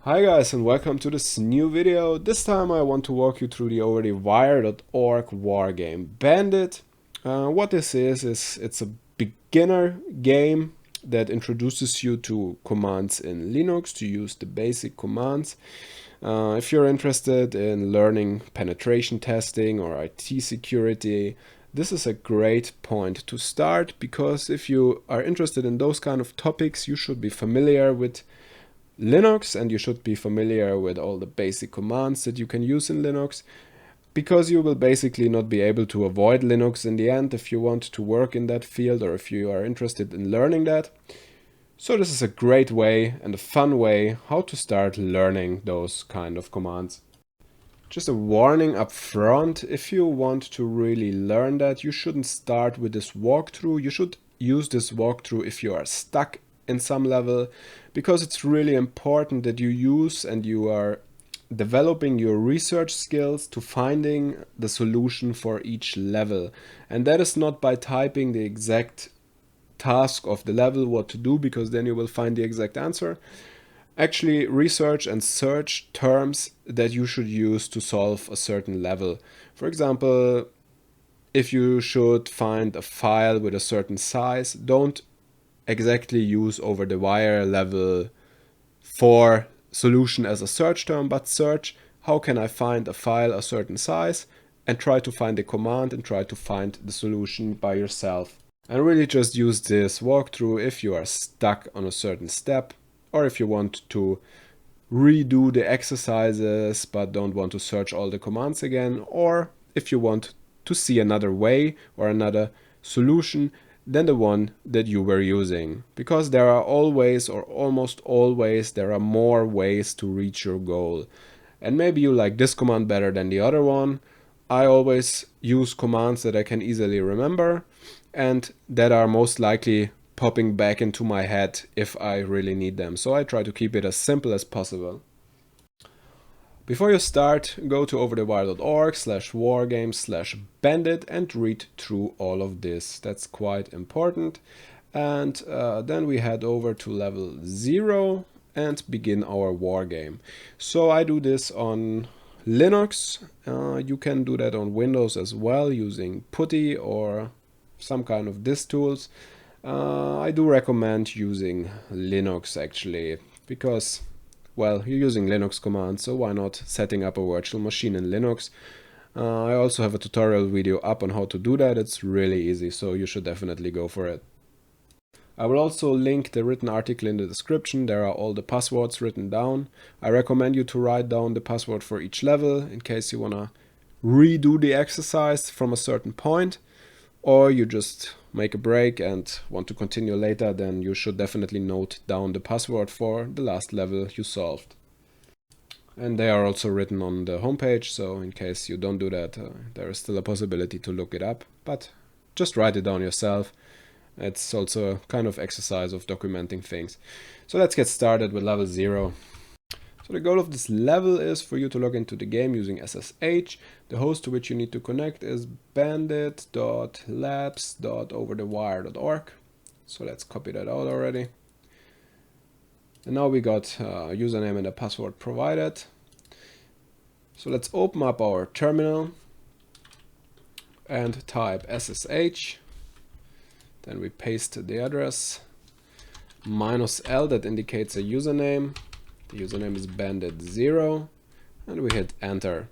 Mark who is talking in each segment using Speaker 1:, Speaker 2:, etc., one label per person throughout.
Speaker 1: Hi guys, and welcome to this new video. This time I want to walk you through the OverTheWire.org Wargame Bandit. What this is it's a beginner game that introduces you to commands in Linux, to use the basic commands. If you're interested in learning penetration testing or IT security, this is a great point to start, because if you are interested in those kind of topics, you should be familiar with Linux and you should be familiar with all the basic commands that you can use in Linux, because you will basically not be able to avoid Linux in the end if you want to work in that field or if you are interested in learning that. So this is a great way and a fun way how to start learning those kind of commands. Just a warning up front, if you want to really learn that, you shouldn't start with this walkthrough. You should use this walkthrough if you are stuck in some level, because it's really important that you use and you are developing your research skills to finding the solution for each level. And that is not by typing the exact task of the level what to do, because then you will find the exact answer. Actually, research and search terms that you should use to solve a certain level. For example, if you should find a file with a certain size, don't exactly use OverTheWire level 4 solution as a search term, but search how can I find a file a certain size and try to find the command and try to find the solution by yourself. And really just use this walkthrough if you are stuck on a certain step, or if you want to redo the exercises but don't want to search all the commands again, or if you want to see another way or another solution than the one that you were using, because there are always, or almost always, there are more ways to reach your goal. And maybe you like this command better than the other one. I always use commands that I can easily remember and that are most likely popping back into my head if I really need them. So I try to keep it as simple as possible. Before you start, go to overthewire.org/wargame/bandit and read through all of this. That's quite important. And then we head over to level 0 and begin our wargame. So I do this on Linux. You can do that on Windows as well using PuTTY or some kind of dist tools. I do recommend using Linux actually, because, well, you're using Linux commands, so why not setting up a virtual machine in Linux? I also have a tutorial video up on how to do that. It's really easy, so you should definitely go for it. I will also link the written article in the description. There are all the passwords written down. I recommend you to write down the password for each level in case you want to redo the exercise from a certain point, or you just make a break and want to continue later. Then you should definitely note down the password for the last level you solved. And they are also written on the homepage, so in case you don't do that, there is still a possibility to look it up, but just write it down yourself. It's also a kind of exercise of documenting things. So let's get started with level 0. So the goal of this level is for you to log into the game using SSH. The host to which you need to connect is bandit.labs.overthewire.org. So let's copy that out already. And now we got username and a password provided. So let's open up our terminal and type SSH. Then we paste the address, -L, that indicates a username. The username is bandit0, and we hit enter.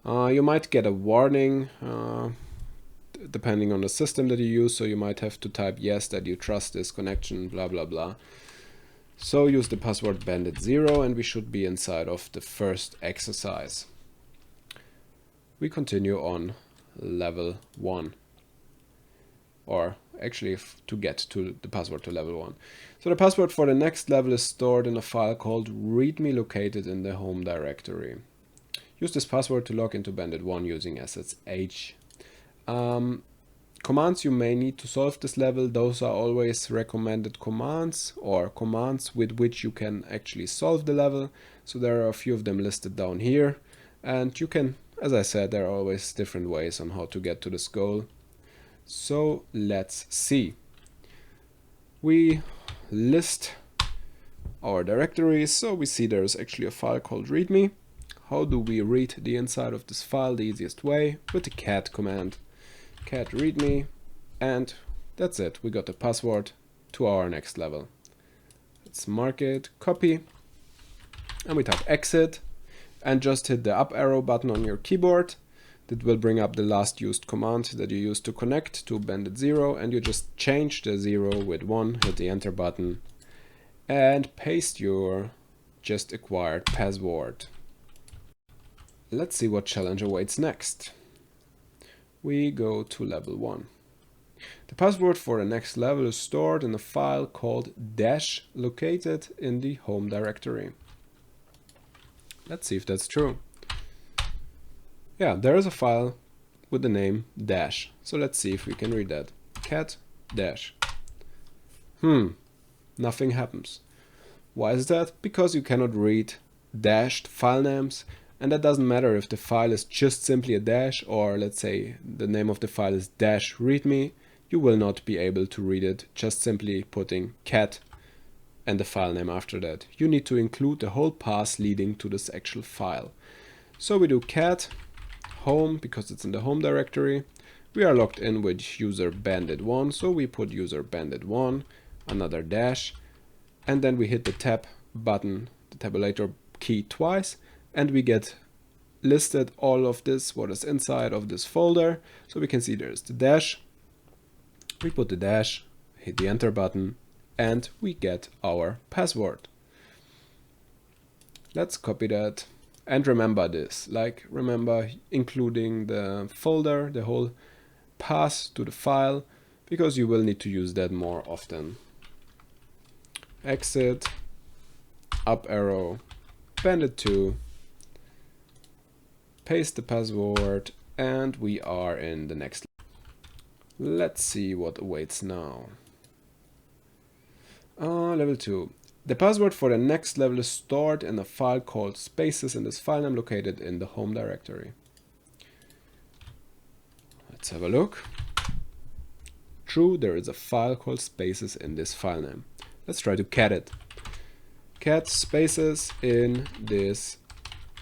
Speaker 1: You might get a warning depending on the system that you use, so you might have to type yes that you trust this connection, blah blah blah. So use the password bandit0 and we should be inside of the first exercise. We continue on level 1, or actually to get to the password to level 1. So the password for the next level is stored in a file called readme located in the home directory. Use this password to log into Bandit1 using SSH. Commands you may need to solve this level, those are always recommended commands or commands with which you can actually solve the level. So there are a few of them listed down here, and you can, as I said, there are always different ways on how to get to this goal. So let's see. We list our directories. So we see there's actually a file called readme. How do we read the inside of this file? The easiest way, with the cat command. Cat readme, and that's it. We got the password to our next level. Let's mark it, copy, and we type exit, and just hit the up arrow button on your keyboard. That will bring up the last used command that you used to connect to Bandit 0, and you just change the 0 with 1, hit the enter button, and paste your just acquired password. Let's see what challenge awaits next. We go to level 1. The password for the next level is stored in a file called dash, located in the home directory. Let's see if that's true. Yeah, there is a file with the name dash. So let's see if we can read that. Cat dash. Nothing happens. Why is that? Because you cannot read dashed file names, and that doesn't matter if the file is just simply a dash, or let's say the name of the file is dash readme. You will not be able to read it just simply putting cat and the file name after that. You need to include the whole path leading to this actual file. So we do cat home because it's in the home directory. We are logged in with user bandit1, so we put user bandit1, another dash, and then we hit the tab button, the tabulator key twice, and we get listed all of this, what is inside of this folder. So we can see there's the dash. We put the dash, hit the enter button, and we get our password. Let's copy that. And remember this, remember including the folder, the whole path to the file, because you will need to use that more often. Exit, up arrow, bandit2, paste the password, and we are in the next. Let's see what awaits now. Level 2. The password for the next level is stored in a file called spaces in this file name located in the home directory. Let's have a look. True, there is a file called spaces in this file name. Let's try to cat it. Cat spaces in this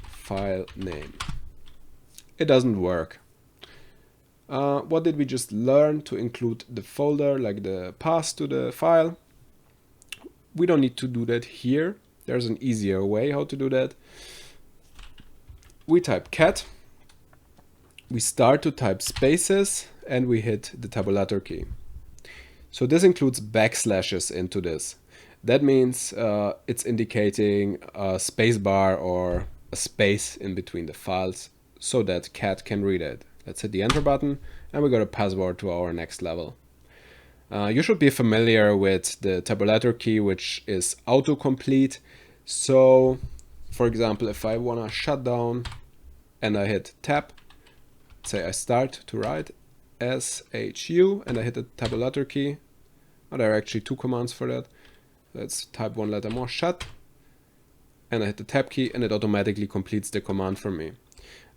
Speaker 1: file name. It doesn't work. What did we just learn? To include the folder, like the path to the file. We don't need to do that here. There's an easier way how to do that. We type cat, we start to type spaces, and we hit the tabulator key. So this includes backslashes into this. That means it's indicating a space bar or a space in between the files so that cat can read it. Let's hit the enter button, and we got a password to our next level. You should be familiar with the tabulator key, which is autocomplete. So, for example, if I want to shut down and I hit tab, say I start to write SHU, and I hit the tabulator key. Oh, there are actually two commands for that. Let's type one letter more, shut, and I hit the tab key, and it automatically completes the command for me.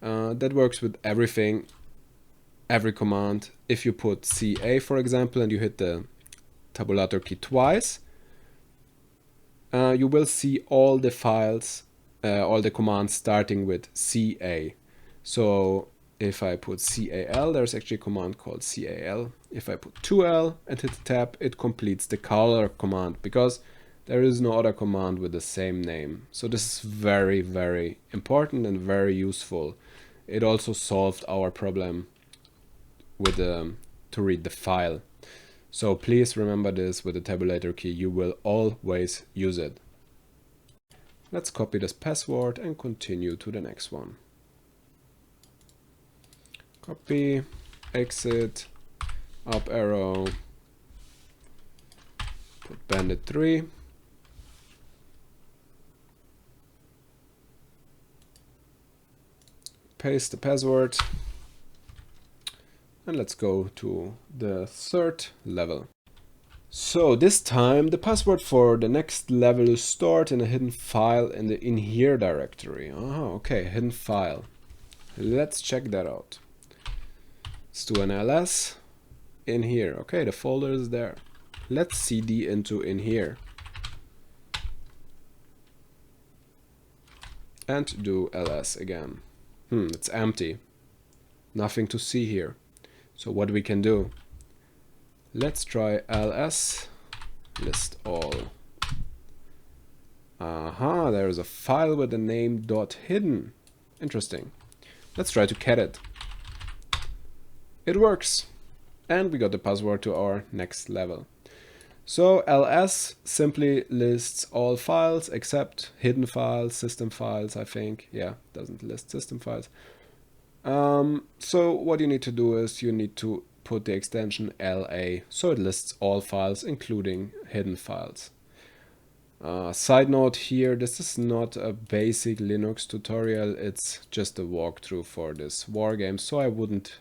Speaker 1: That works with everything. Every command, if you put CA, for example, and you hit the tabulator key twice, you will see all the files, all the commands starting with CA. So if I put CAL, there's actually a command called CAL. If I put 2L and hit the tab, it completes the color command, because there is no other command with the same name. So this is very, very important and very useful. It also solved our problem with to read the file. So please remember this. With the tabulator key, you will always use it. Let's copy this password and continue to the next one. Copy, exit, up arrow, put bandit3, paste the password, and let's go to the third level. So this time the password for the next level is stored in a hidden file in the in here directory. Oh, okay, hidden file. Let's check that out. Let's do an ls in here. Okay, the folder is there. Let's cd into in here. and do ls again. It's empty. Nothing to see here. So what we can do, let's try ls list all. Aha, there is a file with the name .hidden. Interesting. Let's try to cat it. It works. And we got the password to our next level. So ls simply lists all files except hidden files, system files, I think. Yeah, doesn't list system files. So what you need to do is you need to put the extension LA, so it lists all files, including hidden files. Side note here, this is not a basic Linux tutorial, it's just a walkthrough for this Wargame, so I wouldn't,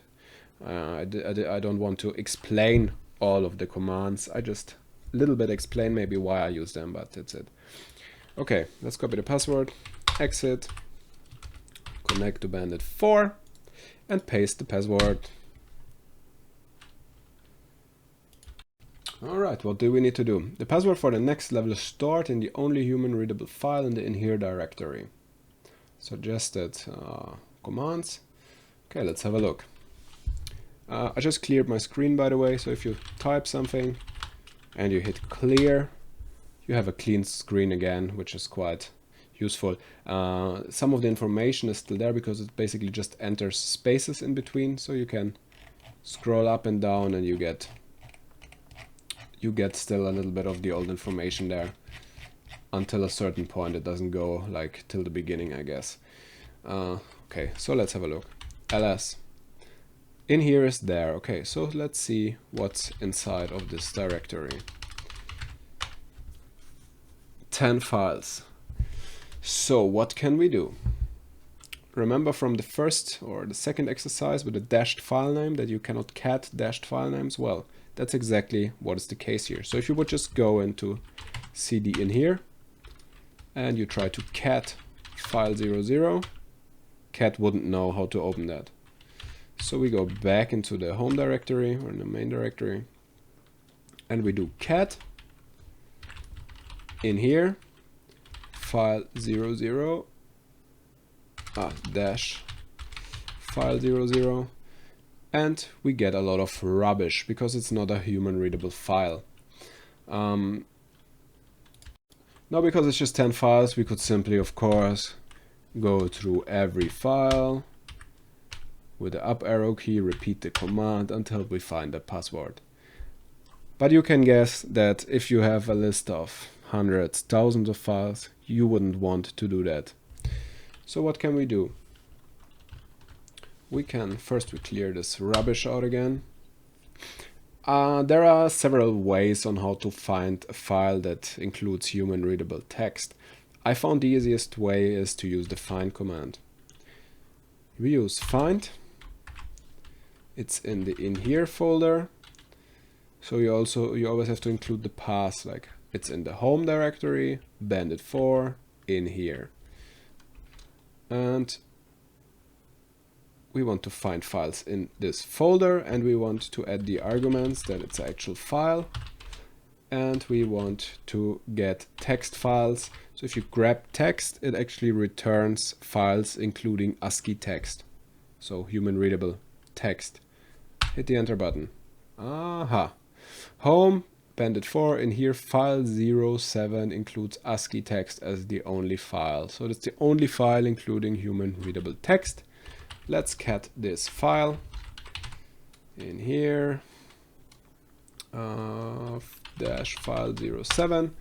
Speaker 1: I don't want to explain all of the commands, I just a little bit explain maybe why I use them, but that's it. Okay, let's copy the password, exit, connect to Bandit 4, and paste the password. Alright, what do we need to do? The password for the next level is stored in the only human readable file in the in here directory. Suggested commands. Okay, let's have a look. I just cleared my screen, by the way, so if you type something and you hit clear, you have a clean screen again, which is quite useful. Some of the information is still there because it basically just enters spaces in between, so you can scroll up and down and you get still a little bit of the old information there until a certain point. It doesn't go like till the beginning, I guess. Okay, so let's have a look. ls in here is there. Okay, so let's see what's inside of this directory. 10 files. So what can we do? Remember from the first or the second exercise with the dashed file name that you cannot cat dashed file names? Well, that's exactly what is the case here. So if you would just go into cd in here and you try to cat file 00, cat wouldn't know how to open that. So we go back into the home directory or in the main directory and we do cat in here file 00 dash file 00, and we get a lot of rubbish because it's not a human readable file. Now because it's just 10 files, we could simply of course go through every file with the up arrow key, repeat the command until we find the password. But you can guess that if you have a list of hundreds, thousands of files, you wouldn't want to do that. So what can we do? We can first clear this rubbish out again. There are several ways on how to find a file that includes human readable text. I found the easiest way is to use the find command. We use find. It's in the in here folder. So you always have to include the path, like it's in the home directory, bandit 4, in here. And we want to find files in this folder, and we want to add the arguments that it's an actual file, and we want to get text files. So if you grab text, it actually returns files including ASCII text, so human readable text. Hit the enter button. Aha. Home, bandit 4, in here file 07 includes ASCII text as the only file. So that's the only file including human readable text. Let's cat this file in here, dash file 07,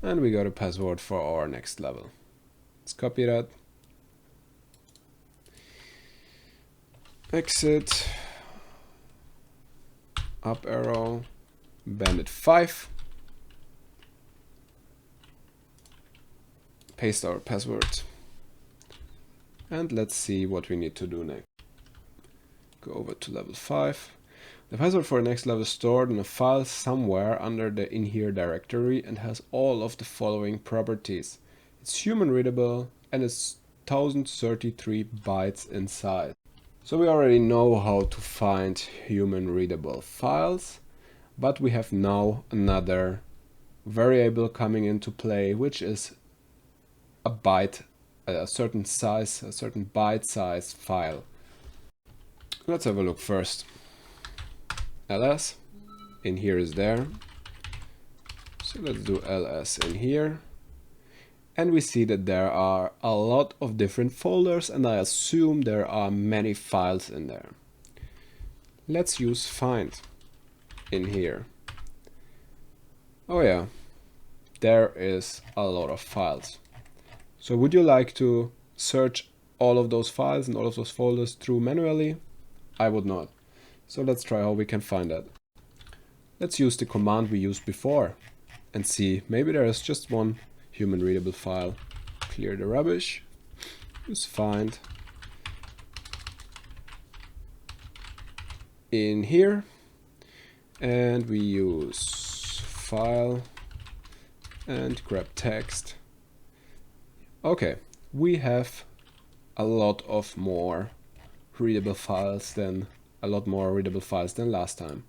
Speaker 1: and we got a password for our next level. Let's copy that, exit, up arrow, bandit 5, paste our password, and let's see what we need to do next. Go over to level 5. The password for the next level is stored in a file somewhere under the in here directory and has all of the following properties. It's human readable and it's 1033 bytes in size. So we already know how to find human readable files, but we have now another variable coming into play, which is a byte a certain size, a certain byte size file. Let's have a look first. ls in here is there. So let's do ls in here. And we see that there are a lot of different folders, and I assume there are many files in there. Let's use find in here. Oh yeah, there is a lot of files. So would you like to search all of those files and all of those folders through manually? I would not. So let's try how we can find that. Let's use the command we used before and see, maybe there is just one human readable file. Clear the rubbish, use find in here, and we use file and grab text. Okay, we have a lot more readable files than last time.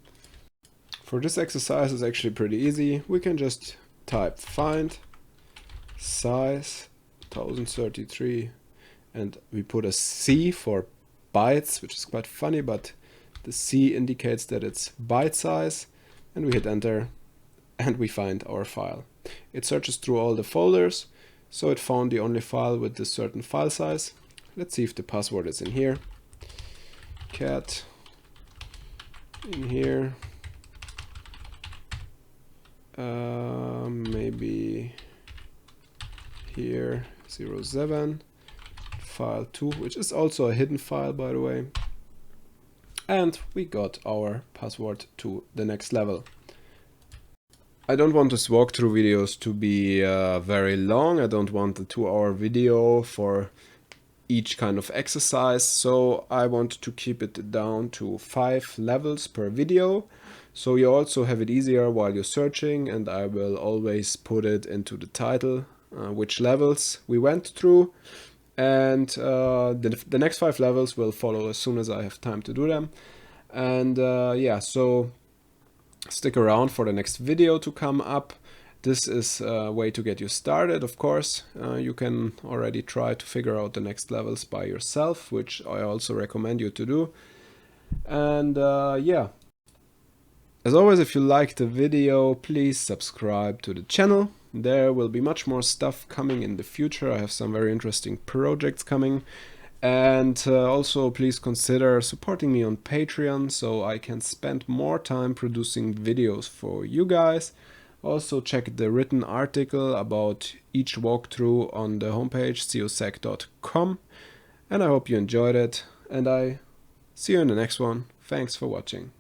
Speaker 1: For this exercise it's actually pretty easy. We can just type find size 1033 and we put a C for bytes, which is quite funny, but the C indicates that it's byte size, and we hit enter and we find our file. It searches through all the folders, so it found the only file with this certain file size. Let's see if the password is in here. Cat in here. Maybe here 07 file 2, which is also a hidden file, by the way. And we got our password to the next level. I don't want this walkthrough videos to be very long. I don't want a 2-hour video for each kind of exercise, so I want to keep it down to 5 levels per video, so you also have it easier while you're searching, and I will always put it into the title which levels we went through, and the next 5 levels will follow as soon as I have time to do them. And yeah, so stick around for the next video to come up. This is a way to get you started, of course. You can already try to figure out the next levels by yourself, which I also recommend you to do. And yeah, as always, if you liked the video, please subscribe to the channel. There will be much more stuff coming in the future. I have some very interesting projects coming. And also please consider supporting me on Patreon so I can spend more time producing videos for you guys. Also check the written article about each walkthrough on the homepage cosec.com, and I hope you enjoyed it, and I see you in the next one. Thanks for watching.